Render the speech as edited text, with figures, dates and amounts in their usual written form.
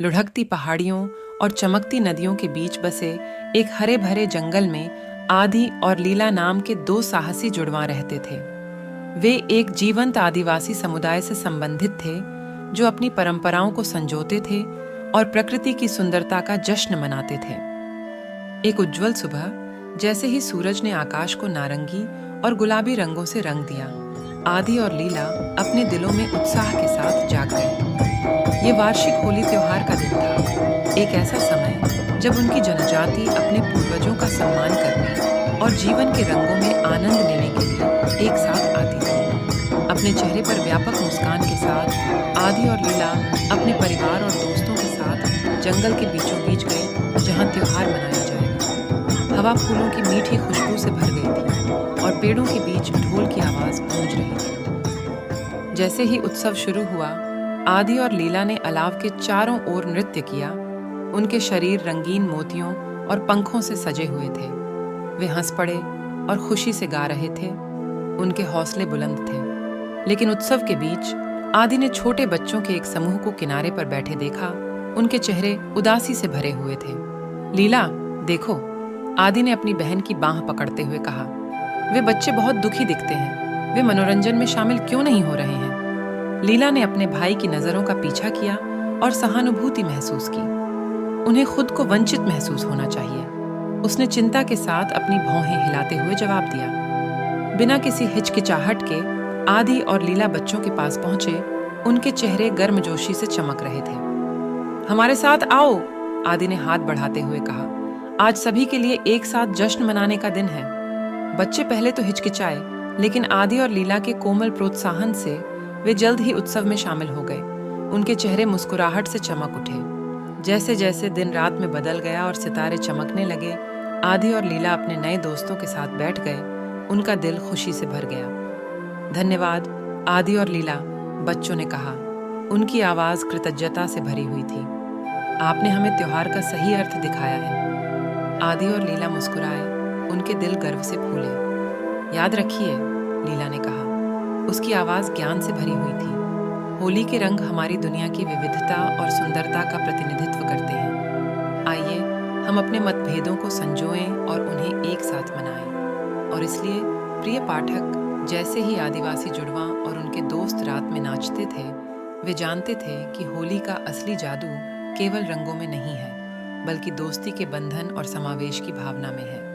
लुढ़कती पहाड़ियों और चमकती नदियों के बीच बसे एक हरे भरे जंगल में आदि और लीला नाम के दो साहसी जुड़वां रहते थे। वे एक जीवंत आदिवासी समुदाय से संबंधित थे जो अपनी परंपराओं को संजोते थे और प्रकृति की सुंदरता का जश्न मनाते थे। एक उज्जवल सुबह, जैसे ही सूरज ने आकाश को नारंगी और गुलाबी रंगों से रंग दिया, आदि और लीला अपने दिलों में उत्साह के साथ जाग गए। ये वार्षिक होली त्योहार का दिन था, एक ऐसा समय जब उनकी जनजाति अपने पूर्वजों का सम्मान करने और जीवन के रंगों में आनंद लेने के लिए एक साथ आती थी। अपने चेहरे पर व्यापक मुस्कान के साथ आदि और लीला अपने परिवार और दोस्तों के साथ जंगल के बीचों बीच गए, जहां त्योहार मनाया जाएगा। हवा फूलों की मीठी खुशबू से भर गई थी और पेड़ों के बीच ढोल की आवाज गूंज रही थी। जैसे ही उत्सव शुरू हुआ, आदि और लीला ने अलाव के चारों ओर नृत्य किया। उनके शरीर रंगीन मोतियों और पंखों से सजे हुए थे। वे हंस पड़े और खुशी से गा रहे थे। उनके हौसले बुलंद थे। लेकिन उत्सव के बीच आदि ने छोटे बच्चों के एक समूह को किनारे पर बैठे देखा। उनके चेहरे उदासी से भरे हुए थे। लीला, देखो, आदि ने अपनी बहन की बांह पकड़ते हुए कहा। वे बच्चे बहुत दुखी दिखते हैं। वे मनोरंजन में शामिल क्यों नहीं हो रहे हैं? लीला ने अपने भाई की नजरों का पीछा किया और सहानुभूति महसूस की। उन्हें खुद को वंचित महसूस होना चाहिए। उसने चिंता के साथ अपनी भौहें हिलाते हुए जवाब दिया। बिना किसी हिचकिचाहट के आदि और लीला बच्चों के पास पहुंचे। उनके चेहरे गर्मजोशी से चमक रहे थे। हमारे साथ आओ, आदि ने हाथ बढ़ाते हुए कहा। आज सभी के लिए एक साथ जश्न मनाने का दिन है। बच्चे पहले तो हिचकिचाए, लेकिन आदि और लीला के कोमल प्रोत्साहन से वे जल्द ही उत्सव में शामिल हो गए। उनके चेहरे मुस्कुराहट से चमक उठे। जैसे जैसे दिन रात में बदल गया और सितारे चमकने लगे, आदि और लीला अपने नए दोस्तों के साथ बैठ गए। उनका दिल खुशी से भर गया। धन्यवाद, आदि और लीला, बच्चों ने कहा। उनकी आवाज कृतज्ञता से भरी हुई थी। आपने हमें त्योहार का सही अर्थ दिखाया है। आदि और लीला मुस्कुराए। उनके दिल गर्व से फूले। याद रखिए, लीला ने कहा। उसकी आवाज ज्ञान से भरी हुई थी। होली के रंग हमारी दुनिया की विविधता और सुंदरता का प्रतिनिधित्व करते हैं। आइए हम अपने मतभेदों को संजोएं और उन्हें एक साथ मनाएं। और इसलिए प्रिय पाठक, जैसे ही आदिवासी जुड़वां और उनके दोस्त रात में नाचते थे, वे जानते थे कि होली का असली जादू केवल रंगों में नहीं है, बल्कि दोस्ती के बंधन और समावेश की भावना में है।